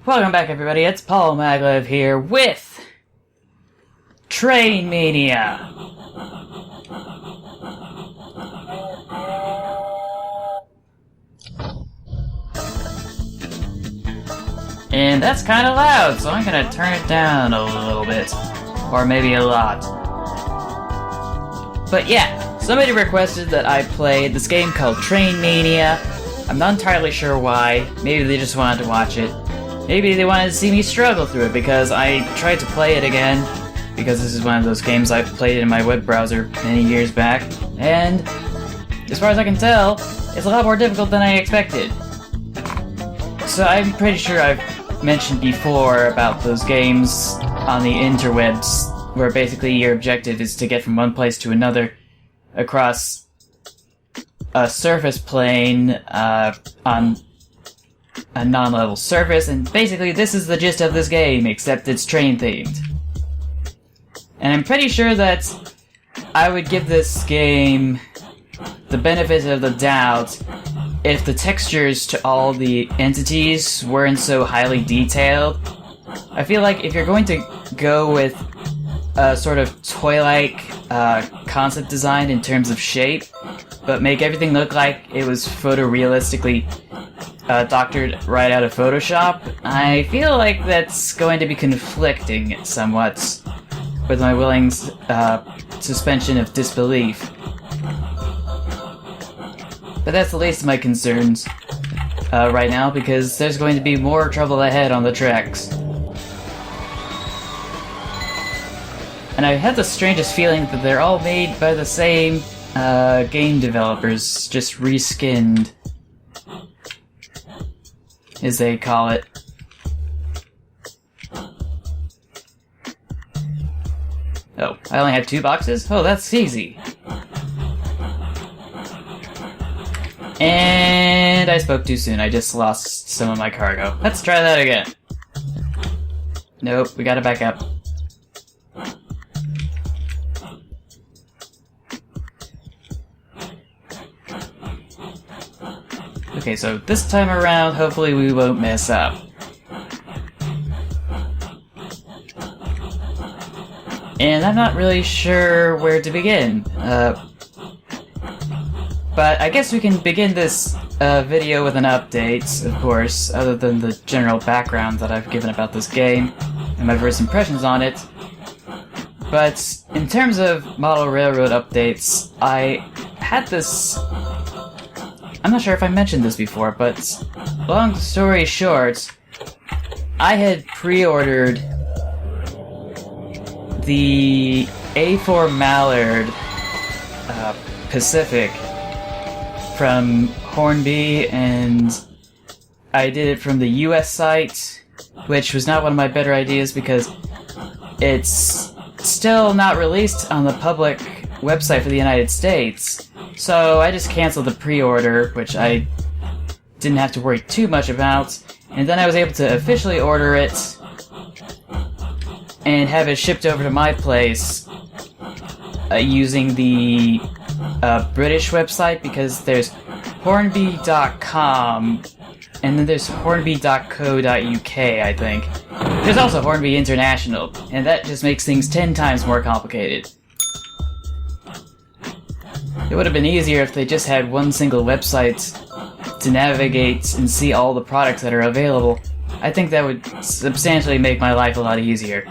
Welcome back, everybody. It's Paul Maglev here with Train Mania. And that's kind of loud, so I'm gonna turn it down a little bit. Or maybe a lot. But yeah, somebody requested that I play this game called Train Mania. I'm not entirely sure why. Maybe they just wanted to watch it. Maybe they wanted to see me struggle through it because I tried to play it again. Because this is one of those games I've played in my web browser many years back. And as far as I can tell, it's a lot more difficult than I expected. So I'm pretty sure I've mentioned before about those games on the interwebs where basically your objective is to get from one place to another across a surface plane on a non-level surface, and basically this is the gist of this game, except it's train-themed. And I'm pretty sure that I would give this game the benefit of the doubt if the textures to all the entities weren't so highly detailed. I feel like if you're going to go with a sort of toy-like concept design in terms of shape, but make everything look like it was photorealistically doctored right out of Photoshop, I feel like that's going to be conflicting somewhat with my willing suspension of disbelief. But that's the least of my concerns right now, because there's going to be more trouble ahead on the tracks. And I had the strangest feeling that they're all made by the same game developers, just reskinned, as they call it. Oh, I only have 2 boxes? Oh, that's easy. And I spoke too soon. I just lost some of my cargo. Let's try that again. Nope, we gotta back up. Okay, so this time around, hopefully we won't mess up. And I'm not really sure where to begin. But I guess we can begin this video with an update, of course, other than the general background that I've given about this game and my first impressions on it. But in terms of model railroad updates, I had this... I'm not sure if I mentioned this before, but long story short, I had pre-ordered the A4 Mallard Pacific from Hornby, and I did it from the US site, which was not one of my better ideas because it's still not released on the public website for the United States. So I just canceled the pre-order, which I didn't have to worry too much about, and then I was able to officially order it and have it shipped over to my place using the British website, because there's hornby.com and then there's hornby.co.uk, I think. There's also Hornby International, and that just makes things 10 times more complicated. It would have been easier if they just had one single website to navigate and see all the products that are available. I think that would substantially make my life a lot easier.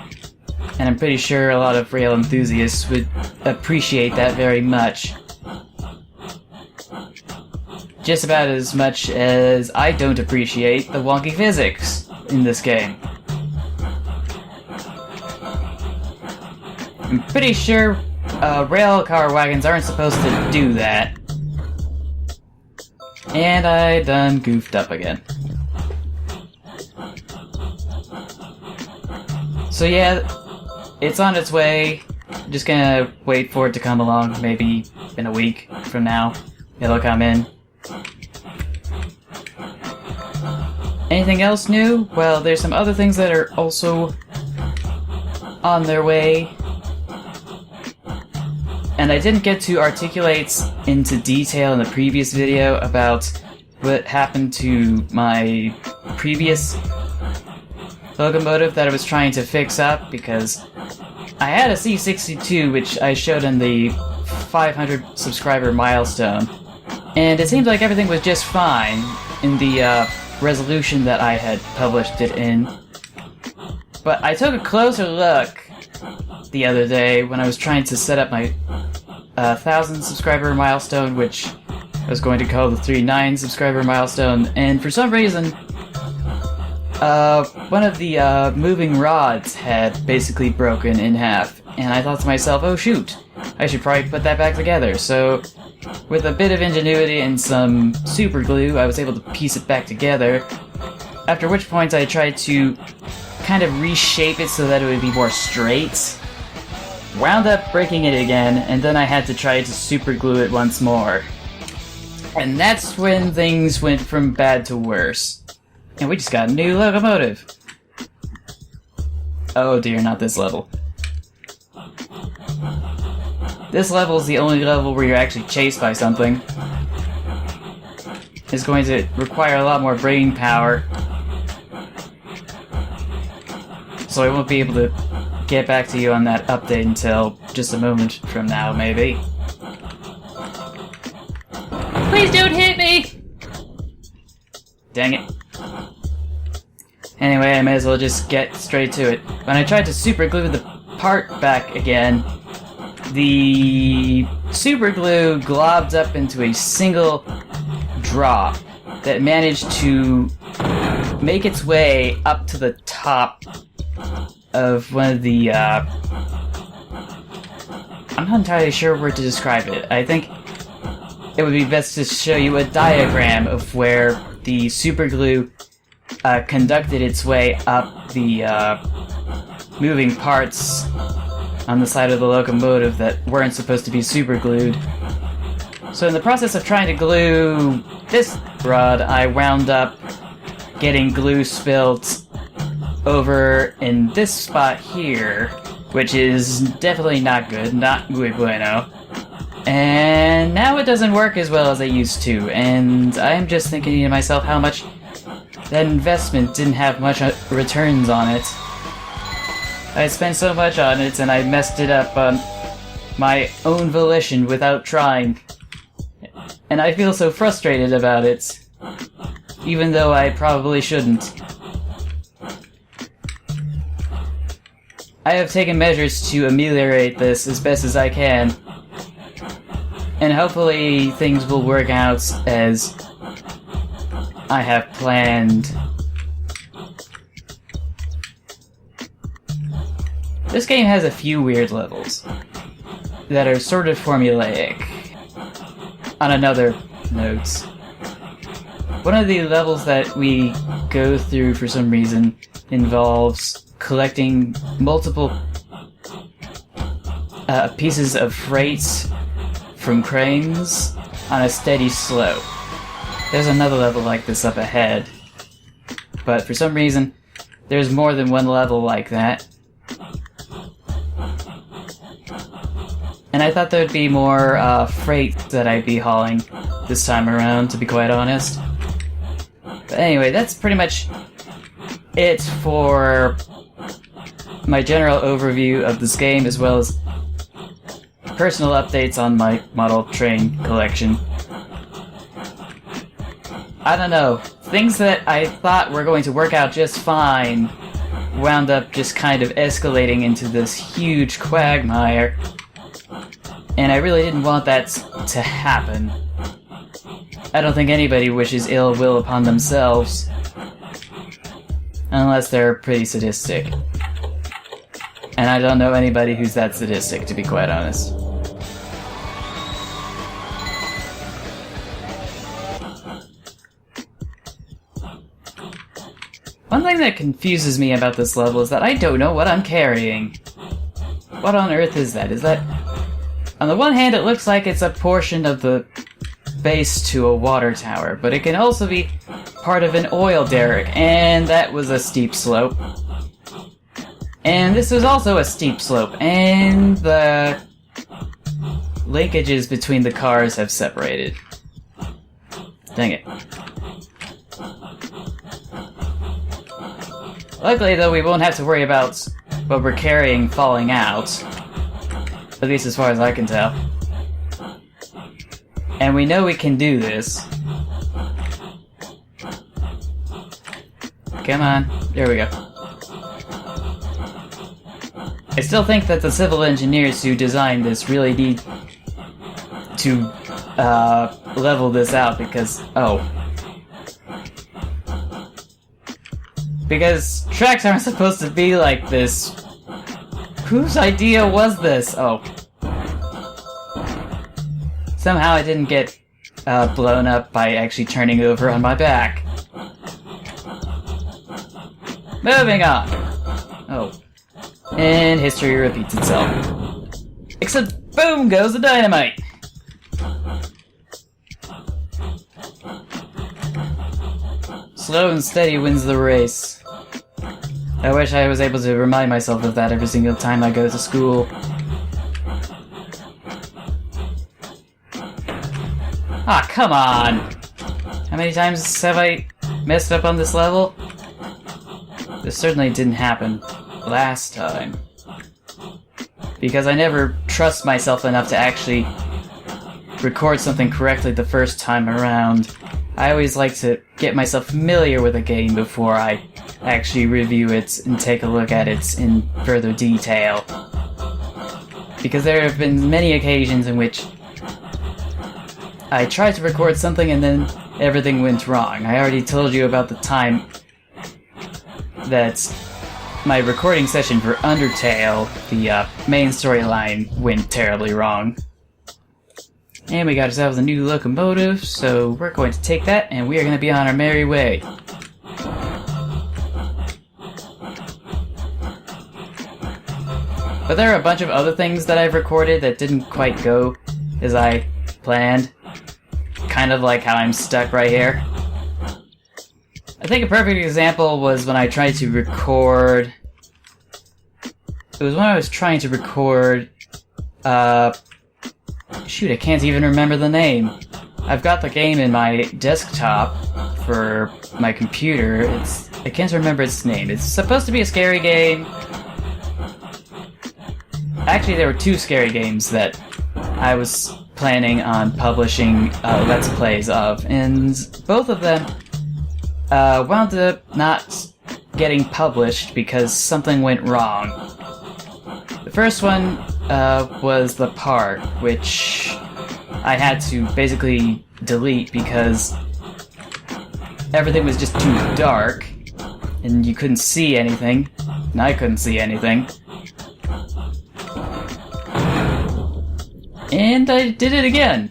And I'm pretty sure a lot of rail enthusiasts would appreciate that very much. Just about as much as I don't appreciate the wonky physics in this game. I'm pretty sure rail car wagons aren't supposed to do that. And I done goofed up again. So yeah, it's on its way. I'm just gonna wait for it to come along. Maybe in a week from now, it'll come in. Anything else new? Well, there's some other things that are also on their way. And I didn't get to articulate into detail in the previous video about what happened to my previous locomotive that I was trying to fix up, because I had a C62 which I showed in the 500 subscriber milestone, and it seemed like everything was just fine in the resolution that I had published it in. But I took a closer look the other day when I was trying to set up my 1,000 subscriber milestone, which I was going to call the 3.9 subscriber milestone, and for some reason one of the moving rods had basically broken in half, and I thought to myself, oh shoot, I should probably put that back together. So with a bit of ingenuity and some super glue, I was able to piece it back together, after which point I tried to kind of reshape it so that it would be more straight. Wound up breaking it again, and then I had to try to super glue it once more. And that's when things went from bad to worse. And we just got a new locomotive. Oh dear, not this level. This level is the only level where you're actually chased by something. It's going to require a lot more brain power. So I won't be able to get back to you on that update until just a moment from now, maybe. Please don't hit me! Dang it. Anyway, I may as well just get straight to it. When I tried to super glue the part back again, the super glue globbed up into a single drop that managed to make its way up to the top of one of the, I'm not entirely sure where to describe it. I think it would be best to show you a diagram of where the superglue conducted its way up the moving parts on the side of the locomotive that weren't supposed to be superglued. So in the process of trying to glue this rod, I wound up getting glue spilt over in this spot here, which is definitely not good, not muy bueno. And now it doesn't work as well as it used to, and I'm just thinking to myself how much that investment didn't have much returns on it. I spent so much on it, and I messed it up on my own volition without trying. And I feel so frustrated about it, even though I probably shouldn't. I have taken measures to ameliorate this as best as I can, and hopefully things will work out as I have planned. This game has a few weird levels that are sort of formulaic. On another note, one of the levels that we go through for some reason involves collecting multiple pieces of freight from cranes on a steady slope. There's another level like this up ahead, but for some reason there's more than one level like that. And I thought there'd be more freight that I'd be hauling this time around, to be quite honest. But anyway, that's pretty much it for my general overview of this game, as well as personal updates on my model train collection. I don't know, things that I thought were going to work out just fine wound up just kind of escalating into this huge quagmire. And I really didn't want that to happen. I don't think anybody wishes ill will upon themselves. Unless they're pretty sadistic. And I don't know anybody who's that sadistic, to be quite honest. One thing that confuses me about this level is that I don't know what I'm carrying. What on earth is that? Is that... On the one hand, it looks like it's a portion of the base to a water tower, but it can also be part of an oil derrick, and that was a steep slope. And this was also a steep slope, and the linkages between the cars have separated. Dang it. Luckily, though, we won't have to worry about what we're carrying falling out. At least as far as I can tell. And we know we can do this. Come on. There we go. I still think that the civil engineers who designed this really need to level this out because... Because tracks aren't supposed to be like this. Whose idea was this? Somehow I didn't get blown up by actually turning over on my back. Moving on. And history repeats itself. Except, boom goes the dynamite! Slow and steady wins the race. I wish I was able to remind myself of that every single time I go to school. Ah, come on! How many times have I messed up on this level? This certainly didn't happen last time. Because I never trust myself enough to actually record something correctly the first time around. I always like to get myself familiar with a game before I actually review it and take a look at it in further detail. Because there have been many occasions in which I tried to record something and then everything went wrong. I already told you about the time that my recording session for Undertale, the main storyline, went terribly wrong. And we got ourselves a new locomotive, so we're going to take that and we are going to be on our merry way. But there are a bunch of other things that I've recorded that didn't quite go as I planned. Kind of like how I'm stuck right here. I think a perfect example was when I tried to record... It was when I was trying to record... Shoot, I can't even remember the name. I've got the game in my desktop for my computer. I can't remember its name. It's supposed to be a scary game. Actually, there were two scary games that I was planning on publishing Let's Plays of, and both of them wound up not getting published because something went wrong. The first one was The Park, which I had to basically delete because everything was just too dark, and you couldn't see anything, and I couldn't see anything. And I did it again!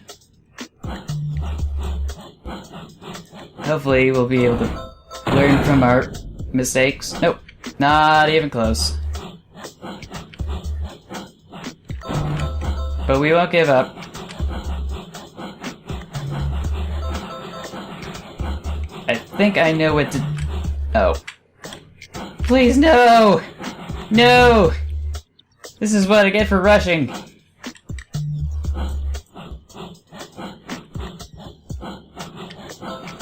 Hopefully we'll be able to learn from our mistakes. Nope, not even close. But we won't give up. I think I know what to... Oh. Please, no! No! This is what I get for rushing.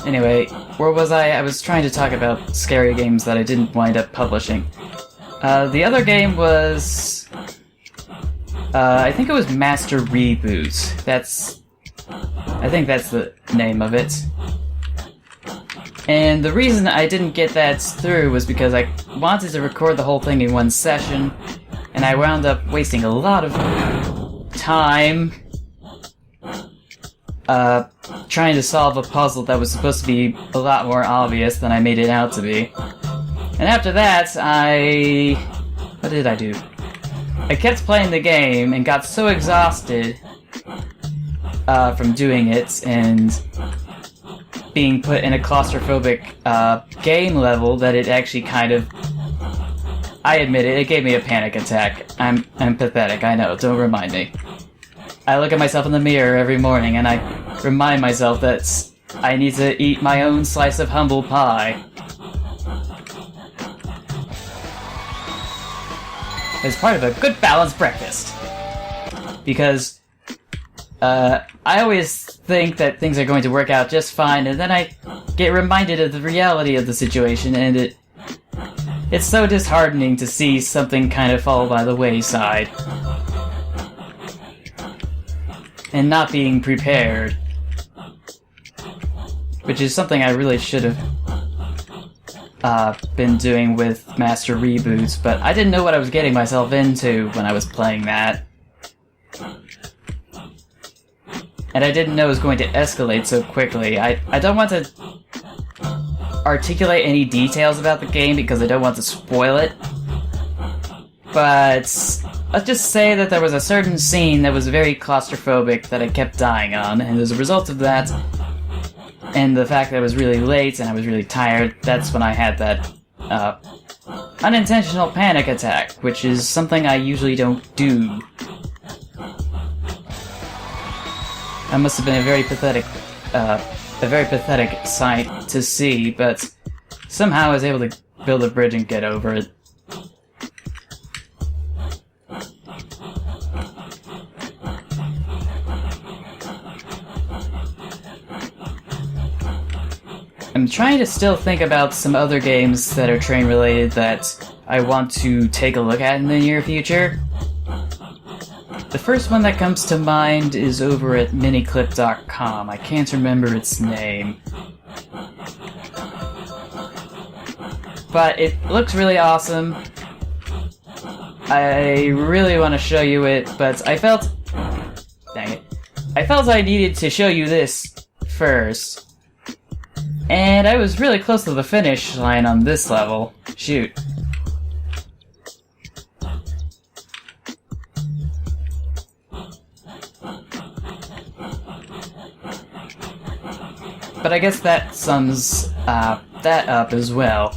Anyway, where was I? I was trying to talk about scary games that I didn't wind up publishing. The other game was... I think it was Master Reboot. I think that's the name of it. And the reason I didn't get that through was because I wanted to record the whole thing in one session, and I wound up wasting a lot of time trying to solve a puzzle that was supposed to be a lot more obvious than I made it out to be. And after that, what did I do? I kept playing the game and got so exhausted from doing it and being put in a claustrophobic game level that it actually kind of... I admit it gave me a panic attack. I'm pathetic, I know, don't remind me. I look at myself in the mirror every morning and I remind myself that I need to eat my own slice of humble pie. As part of a good balanced breakfast. Because I always think that things are going to work out just fine, and then I get reminded of the reality of the situation, and it It's so disheartening to see something kind of fall by the wayside. And not being prepared. Which is something I really should have been doing with Master Reboots, but I didn't know what I was getting myself into when I was playing that. And I didn't know it was going to escalate so quickly. I don't want to articulate any details about the game because I don't want to spoil it. But let's just say that there was a certain scene that was very claustrophobic that I kept dying on, and as a result of that, and the fact that it was really late and I was really tired, that's when I had that unintentional panic attack, which is something I usually don't do. That must have been a very pathetic sight to see, but somehow I was able to build a bridge and get over it. I'm trying to still think about some other games that are train related that I want to take a look at in the near future. The first one that comes to mind is over at miniclip.com. I can't remember its name. But it looks really awesome. I really want to show you it, but I felt... Dang it. I felt I needed to show you this first. And I was really close to the finish line on this level. Shoot. But I guess that sums that up as well.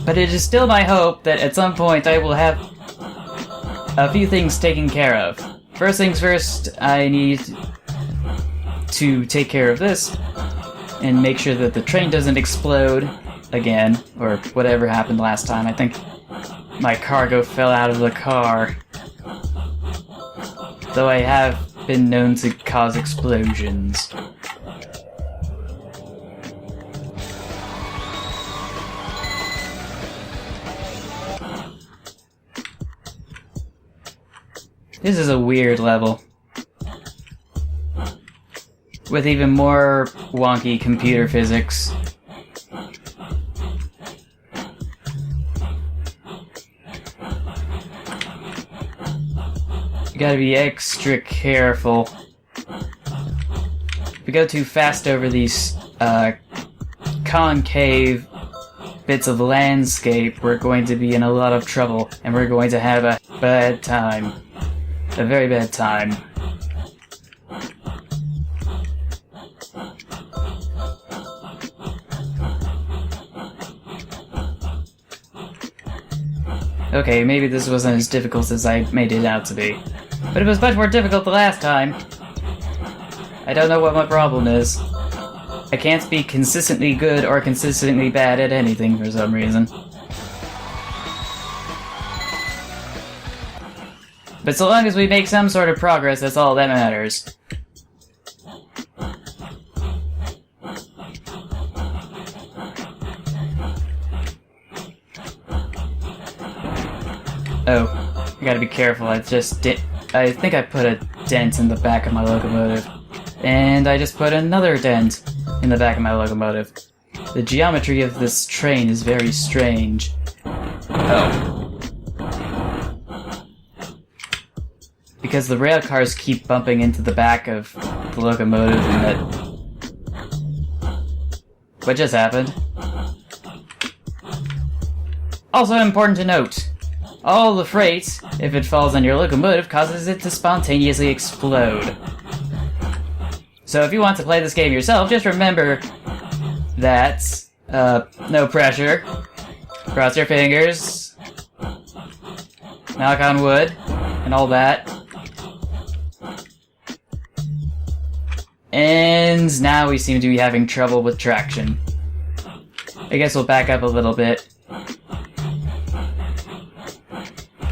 But it is still my hope that at some point I will have a few things taken care of. First things first, I need to take care of this and make sure that the train doesn't explode again, or whatever happened last time. I think my cargo fell out of the car. Though I have been known to cause explosions. This is a weird level. With even more wonky computer physics. You gotta be extra careful. If we go too fast over these concave bits of landscape, we're going to be in a lot of trouble, and we're going to have a bad time. A very bad time. Okay, maybe this wasn't as difficult as I made it out to be. But it was much more difficult the last time. I don't know what my problem is. I can't be consistently good or consistently bad at anything for some reason. But so long as we make some sort of progress, that's all that matters. Oh, I gotta be careful. I think I put a dent in the back of my locomotive. And I just put another dent in the back of my locomotive. The geometry of this train is very strange. Oh. Because the rail cars keep bumping into the back of the locomotive and that... What just happened? Also important to note, all the freight, if it falls on your locomotive, causes it to spontaneously explode. So if you want to play this game yourself, just remember that, no pressure, cross your fingers, knock on wood, and all that. And now we seem to be having trouble with traction. I guess we'll back up a little bit.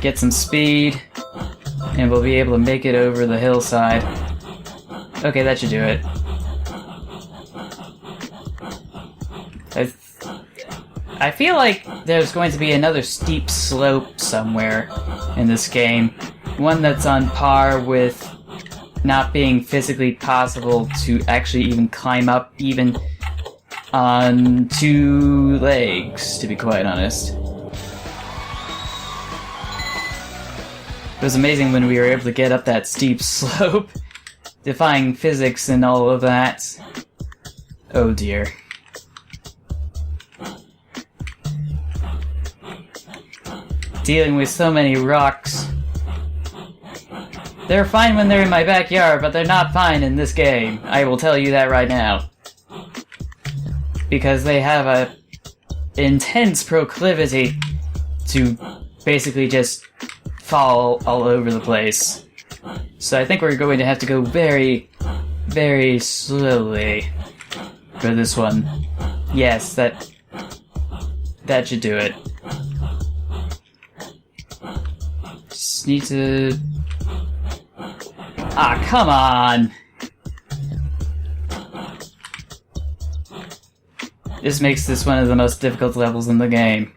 Get some speed, and we'll be able to make it over the hillside. Okay, that should do it. I feel like there's going to be another steep slope somewhere in this game. One that's on par with not being physically possible to actually even climb up even on 2 legs, to be quite honest. It was amazing when we were able to get up that steep slope, defying physics and all of that. Oh dear. Dealing with so many rocks. They're fine when they're in my backyard, but they're not fine in this game. I will tell you that right now. Because they have a intense proclivity to basically just fall all over the place. So I think we're going to have to go very, very slowly for this one. Yes, that should do it. Just need to... Ah, come on! This makes this one of the most difficult levels in the game.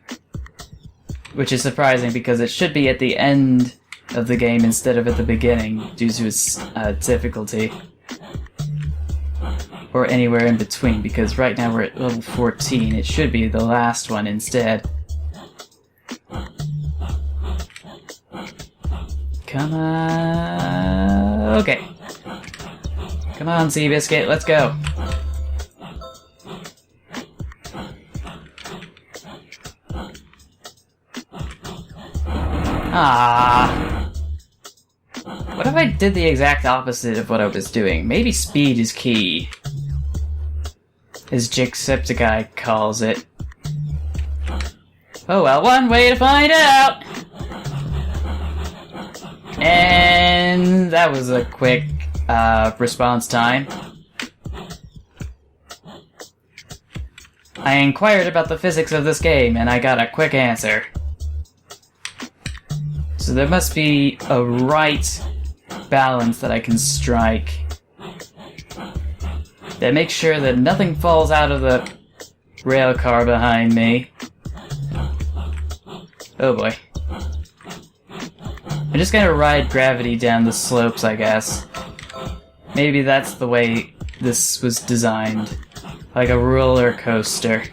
Which is surprising because it should be at the end of the game instead of at the beginning due to its difficulty. Or anywhere in between, because right now we're at level 14. It should be the last one instead. Come on... Okay. Come on, Seabiscuit, let's go. Ah. What if I did the exact opposite of what I was doing? Maybe speed is key. As Jacksepticeye calls it. Oh well, one way to find out! And that was a quick response time. I inquired about the physics of this game, and I got a quick answer. So there must be a right balance that I can strike that makes sure that nothing falls out of the rail car behind me. Oh boy. I'm just gonna ride gravity down the slopes, I guess. Maybe that's the way this was designed. Like a roller coaster.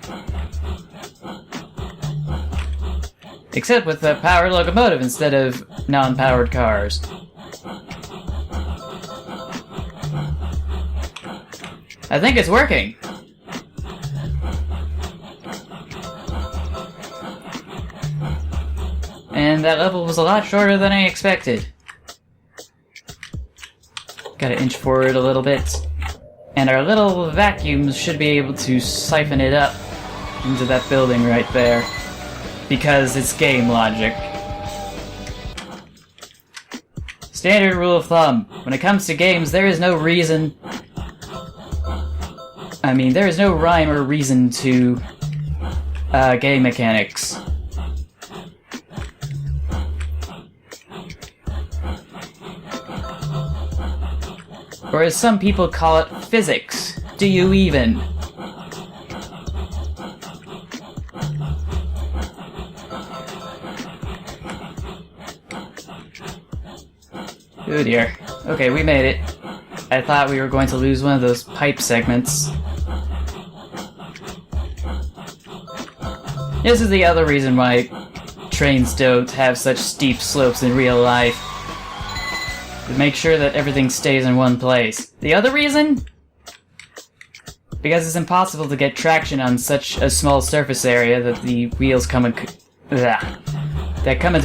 Except with a powered locomotive instead of non-powered cars. I think it's working! And that level was a lot shorter than I expected. Gotta inch forward a little bit. And our little vacuums should be able to siphon it up into that building right there. Because it's game logic. Standard rule of thumb. When it comes to games, there is no reason... there is no rhyme or reason to game mechanics. Or as some people call it, physics. Do you even? Oh dear. Okay, we made it. I thought we were going to lose one of those pipe segments. This is the other reason why trains don't have such steep slopes in real life. To make sure that everything stays in one place. The other reason? Because it's impossible to get traction on such a small surface area that the wheels come into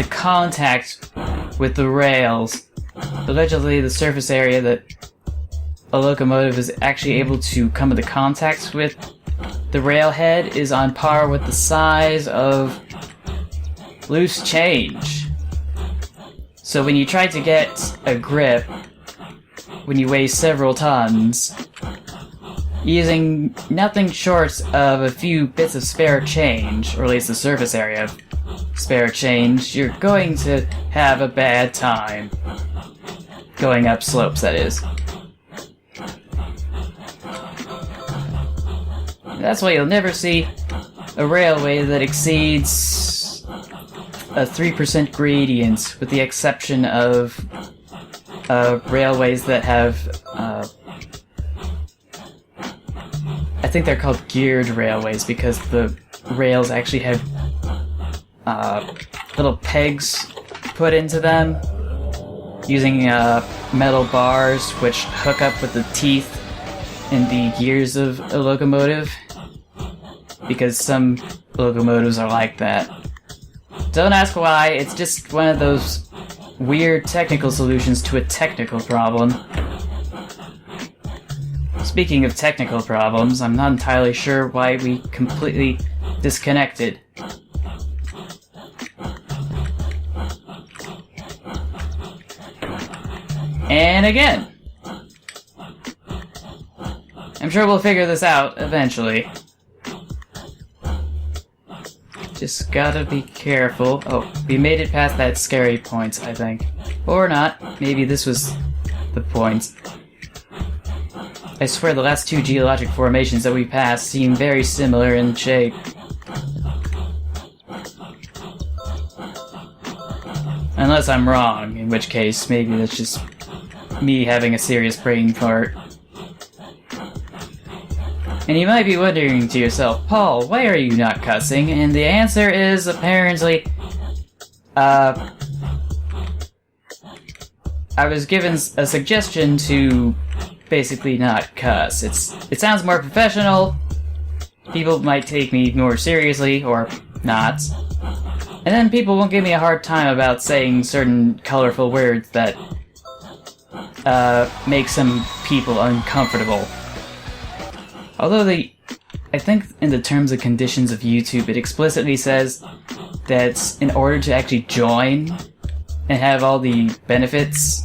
contact with the rails. Allegedly, the surface area that a locomotive is actually able to come into contact with the railhead is on par with the size of loose change. So when you try to get a grip, when you weigh several tons, using nothing short of a few bits of spare change, or at least the surface area of spare change, you're going to have a bad time. Going up slopes, that is. That's why you'll never see a railway that exceeds a 3% gradient, with the exception of railways that have, I think they're called geared railways because the rails actually have little pegs put into them using metal bars which hook up with the teeth in the gears of a locomotive, because some locomotives are like that. Don't ask why, it's just one of those weird technical solutions to a technical problem. Speaking of technical problems, I'm not entirely sure why we completely disconnected. And again. I'm sure we'll figure this out eventually. Just gotta be careful. Oh, we made it past that scary point, I think. Or not. Maybe this was the point. I swear the last two geologic formations that we passed seem very similar in shape. Unless I'm wrong, in which case maybe that's just me having a serious brain fart. And you might be wondering to yourself, Paul, why are you not cussing? And the answer is apparently, I was given a suggestion to basically not cuss. It sounds more professional, people might take me more seriously, or not. And then people won't give me a hard time about saying certain colorful words that make some people uncomfortable. Although I think in the terms and conditions of YouTube, it explicitly says that in order to actually join and have all the benefits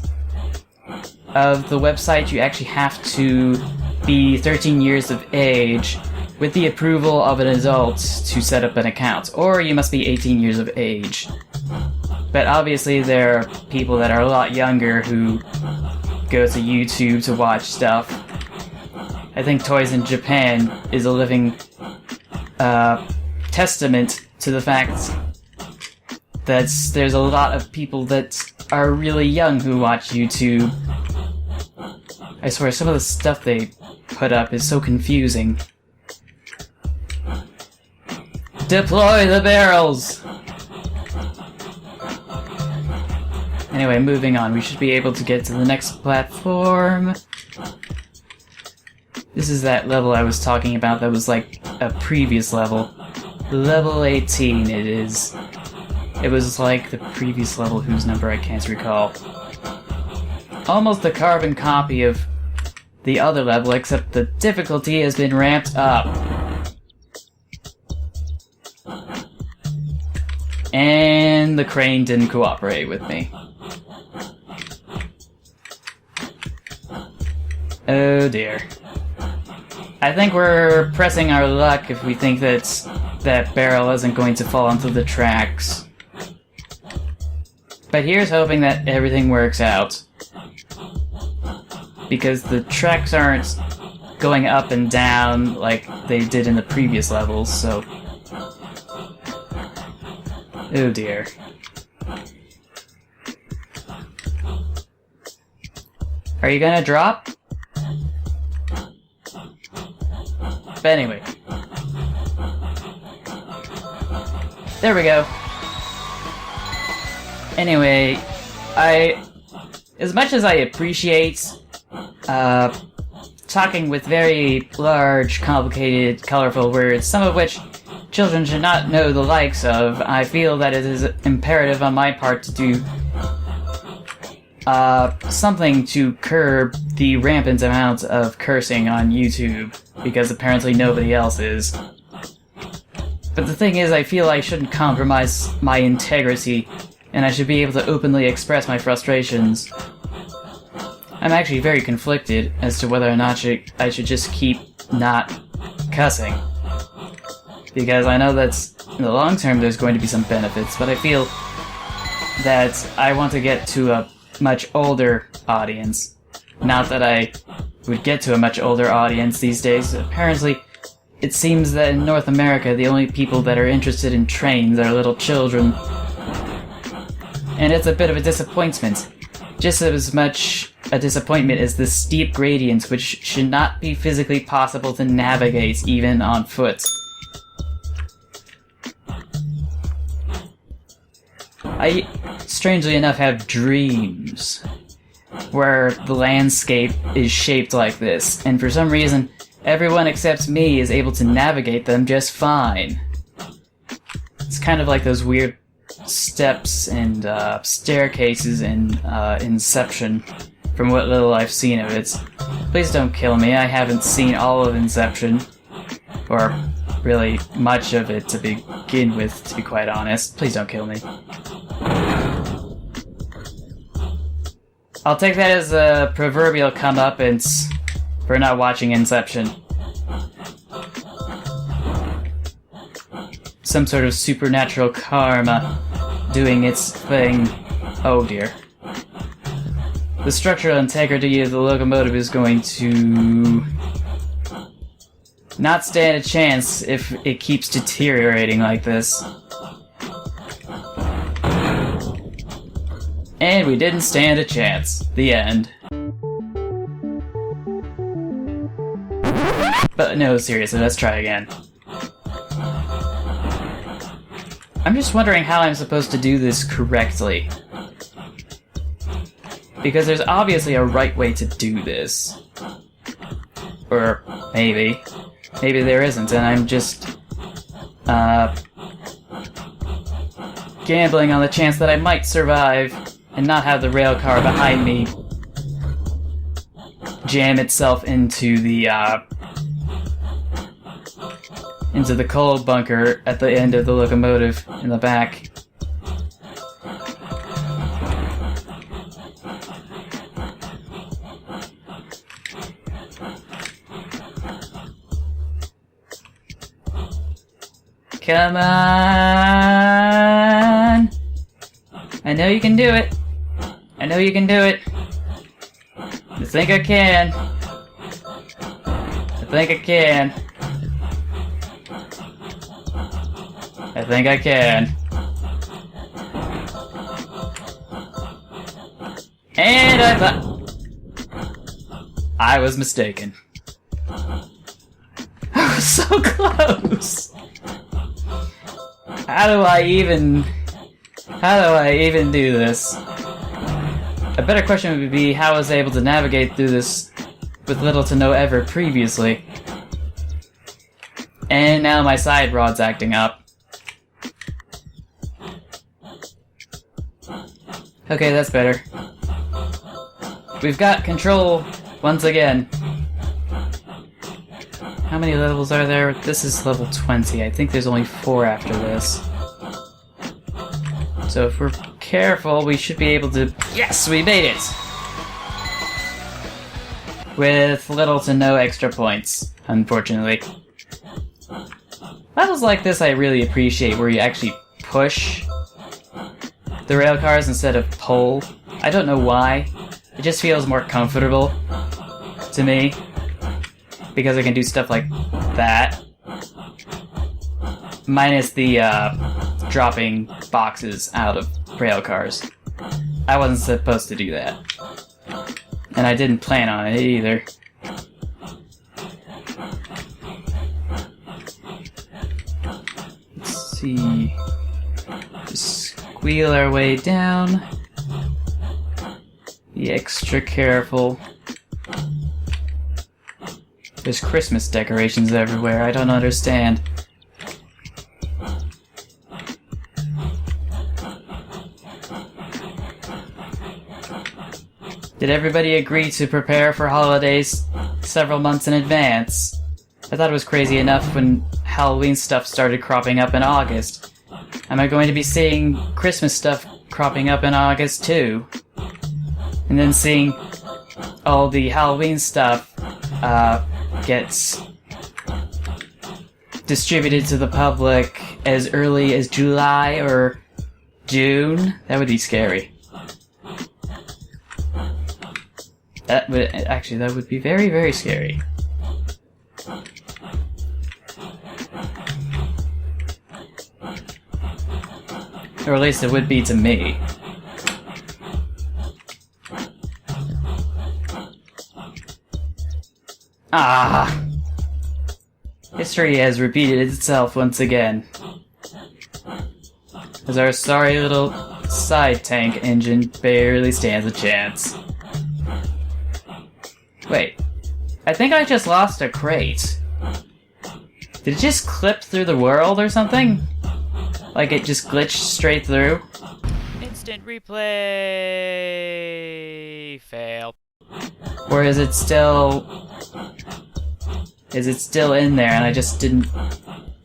of the website, you actually have to be 13 years of age with the approval of an adult to set up an account, or you must be 18 years of age. But obviously there are people that are a lot younger who go to YouTube to watch stuff. I think Toys in Japan is a living testament to the fact that there's a lot of people that are really young who watch YouTube. I swear, some of the stuff they put up is so confusing. Deploy the barrels! Anyway, moving on. We should be able to get to the next platform. This is that level I was talking about that was like a previous level. Level 18 it is. It was like the previous level whose number I can't recall. Almost a carbon copy of the other level, except the difficulty has been ramped up. And the crane didn't cooperate with me. Oh dear. I think we're pressing our luck if we think that that barrel isn't going to fall onto the tracks. But here's hoping that everything works out. Because the tracks aren't going up and down like they did in the previous levels, so... Oh dear. Are you gonna drop? But anyway. There we go. Anyway, as much as I appreciate talking with very large, complicated, colorful words, some of which children should not know the likes of, I feel that it is imperative on my part to do something to curb the rampant amount of cursing on YouTube, because apparently nobody else is. But the thing is, I feel I shouldn't compromise my integrity, and I should be able to openly express my frustrations. I'm actually very conflicted as to whether or not I should just keep not cussing. Because I know that in the long term there's going to be some benefits, but I feel that I want to get to a much older audience. Not that I would get to a much older audience these days. Apparently, it seems that in North America, the only people that are interested in trains are little children. And it's a bit of a disappointment. Just as much a disappointment as the steep gradients, which should not be physically possible to navigate even on foot. I, strangely enough, have dreams where the landscape is shaped like this, and for some reason, everyone except me is able to navigate them just fine. It's kind of like those weird steps and staircases in Inception, from what little I've seen of it. Please don't kill me, I haven't seen all of Inception, or really much of it to begin with, to be quite honest. Please don't kill me. I'll take that as a proverbial comeuppance for not watching Inception. Some sort of supernatural karma doing its thing. Oh dear. The structural integrity of the locomotive is going to not stand a chance if it keeps deteriorating like this. And we didn't stand a chance. The end. But no, seriously, let's try again. I'm just wondering how I'm supposed to do this correctly. Because there's obviously a right way to do this. Or maybe. Maybe there isn't, and I'm just gambling on the chance that I might survive and not have the rail car behind me jam itself into the coal bunker at the end of the locomotive in the back. Come on! I know you can do it. I know you can do it. I think I can. I think I can. I think I can. And I thought I was mistaken. I was so close. How do I even do this? A better question would be how I was able to navigate through this with little to no effort previously. And now my side rod's acting up. Okay, that's better. We've got control once again. How many levels are there? This is level 20. I think there's only 4 after this. So if we're careful, we should be able to... Yes, we made it! With little to no extra points, unfortunately. Levels like this I really appreciate, where you actually push the rail cars instead of pull. I don't know why. It just feels more comfortable to me. Because I can do stuff like that. Minus the dropping boxes out of rail cars. I wasn't supposed to do that. And I didn't plan on it either. Let's see. Just squeal our way down. Be extra careful. There's Christmas decorations everywhere, I don't understand. Did everybody agree to prepare for holidays several months in advance? I thought it was crazy enough when Halloween stuff started cropping up in August. Am I going to be seeing Christmas stuff cropping up in August too? And then seeing all the Halloween stuff gets distributed to the public as early as July or June? That would be scary. That would be very, very scary. Or at least it would be to me. Ah! History has repeated itself once again. As our sorry little side tank engine barely stands a chance. Wait, I think I just lost a crate. Did it just clip through the world or something? Like it just glitched straight through? Instant replay! Fail. Or is it still... Is it still in there and I just didn't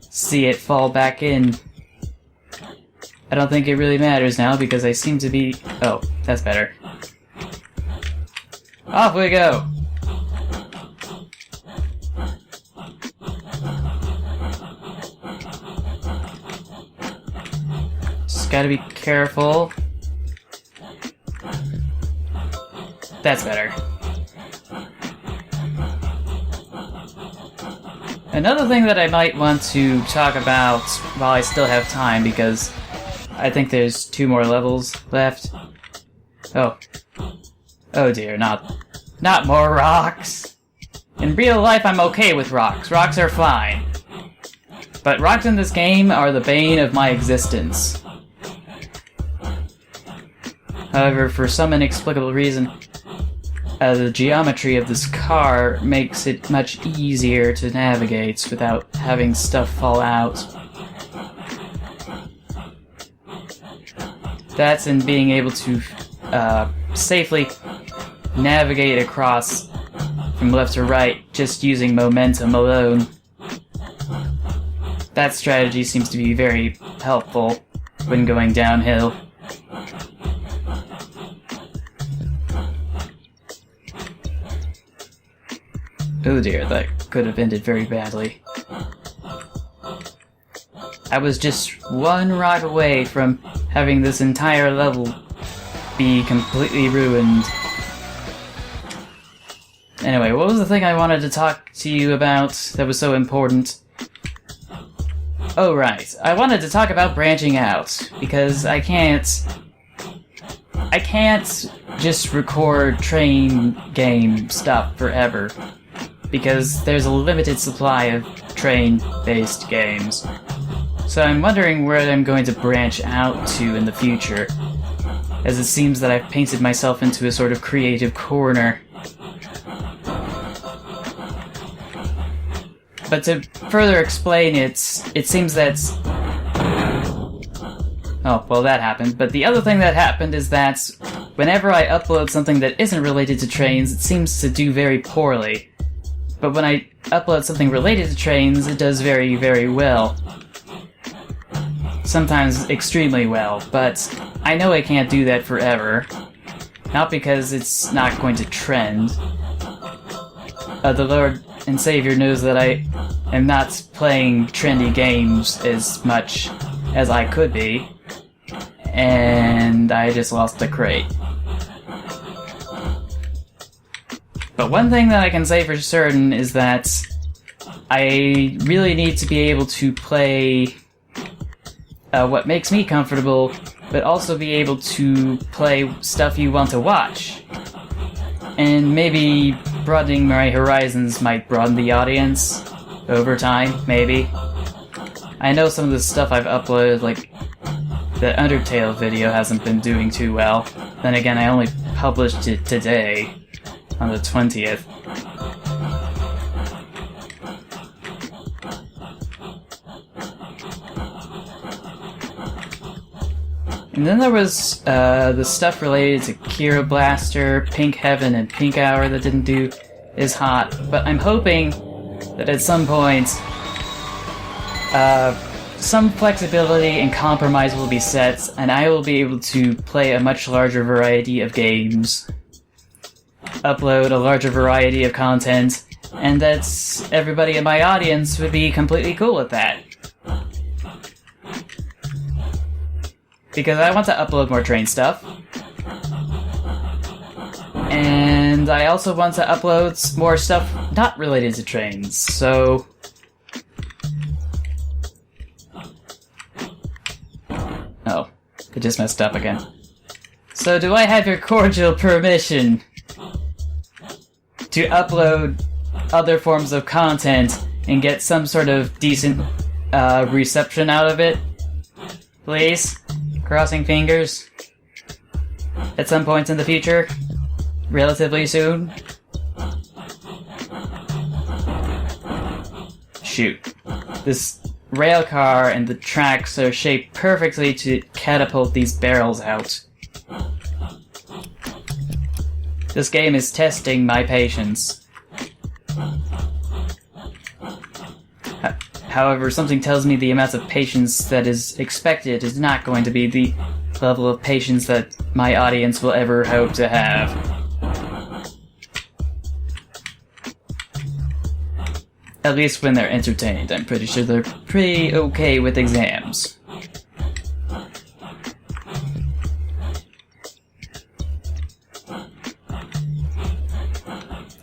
see it fall back in? I don't think it really matters now because I seem to be... Oh, that's better. Off we go! Just gotta be careful. That's better. Another thing that I might want to talk about while I still have time, because I think there's 2 more levels left. Oh. Oh dear, not more rocks! In real life, I'm okay with rocks. Rocks are fine. But rocks in this game are the bane of my existence. However, for some inexplicable reason, the geometry of this car makes it much easier to navigate without having stuff fall out. That's in being able to safely navigate across from left to right just using momentum alone. That strategy seems to be very helpful when going downhill. Oh dear, that could have ended very badly. I was just 1 rock away from having this entire level be completely ruined. Anyway, what was the thing I wanted to talk to you about that was so important? Oh right, I wanted to talk about branching out, because I can't just record train game stuff forever. Because there's a limited supply of train-based games. So I'm wondering where I'm going to branch out to in the future, as it seems that I've painted myself into a sort of creative corner. But to further explain it seems that... Oh, well that happened. But the other thing that happened is that whenever I upload something that isn't related to trains, it seems to do very poorly. But when I upload something related to trains, it does very, very well. Sometimes extremely well, but I know I can't do that forever. Not because it's not going to trend. The Lord and Savior knows that I am not playing trendy games as much as I could be. And I just lost a crate. But one thing that I can say for certain is that I really need to be able to play what makes me comfortable, but also be able to play stuff you want to watch. And maybe broadening my horizons might broaden the audience over time, maybe. I know some of the stuff I've uploaded, like the Undertale video, hasn't been doing too well. Then again, I only published it today. On the 20th. And then there was the stuff related to Kira Blaster, Pink Heaven, and Pink Hour that didn't do as hot, but I'm hoping that at some point some flexibility and compromise will be set, and I will be able to play a much larger variety of games. Upload a larger variety of content, and that everybody in my audience would be completely cool with that. Because I want to upload more train stuff. And I also want to upload more stuff not related to trains, so... Oh. It just messed up again. So do I have your cordial permission to upload other forms of content and get some sort of decent reception out of it? Please? Crossing fingers. At some point in the future? Relatively soon? Shoot. This rail car and the tracks are shaped perfectly to catapult these barrels out. This game is testing my patience. However, something tells me the amount of patience that is expected is not going to be the level of patience that my audience will ever hope to have. At least when they're entertained, I'm pretty sure they're pretty okay with exams.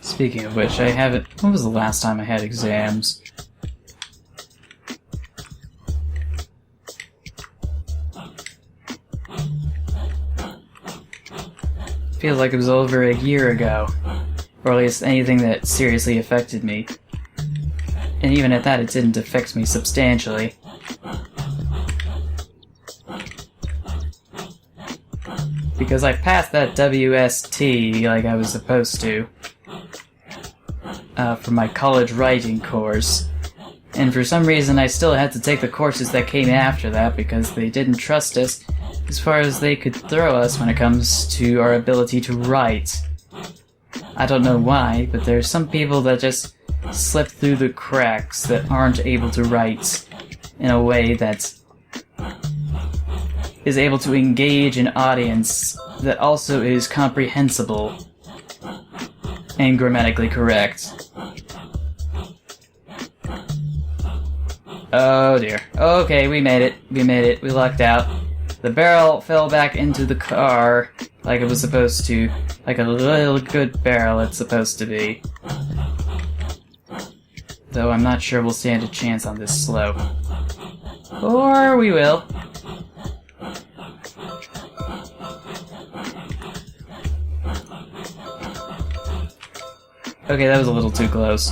Speaking of which, I haven't... When was the last time I had exams? Feels like it was over a year ago. Or at least anything that seriously affected me. And even at that, it didn't affect me substantially. Because I passed that WST like I was supposed to. For my college writing course. And for some reason I still had to take the courses that came after that because they didn't trust us as far as they could throw us when it comes to our ability to write. I don't know why, but there's some people that just slip through the cracks that aren't able to write in a way that is able to engage an audience that also is comprehensible and grammatically correct. Oh dear. Okay, we made it. We made it. We lucked out. The barrel fell back into the car like it was supposed to. Like a little good barrel it's supposed to be. Though I'm not sure we'll stand a chance on this slope. Or we will. Okay, that was a little too close.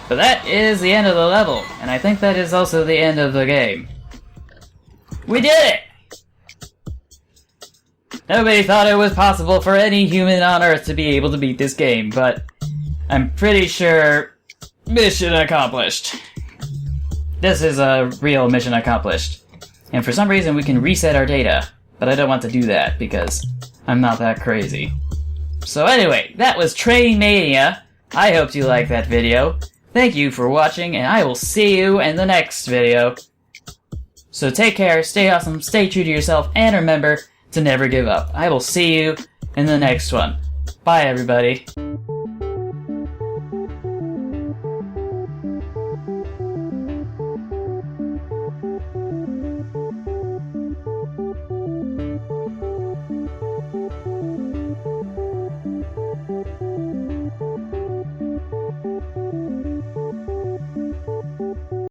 But that is the end of the level, and I think that is also the end of the game. We did it! Nobody thought it was possible for any human on Earth to be able to beat this game, but I'm pretty sure mission accomplished. This is a real mission accomplished. And for some reason we can reset our data, but I don't want to do that because I'm not that crazy. So anyway, that was Train Mania. I hope you liked that video. Thank you for watching, and I will see you in the next video. So take care, stay awesome, stay true to yourself, and remember to never give up. I will see you in the next one. Bye, everybody.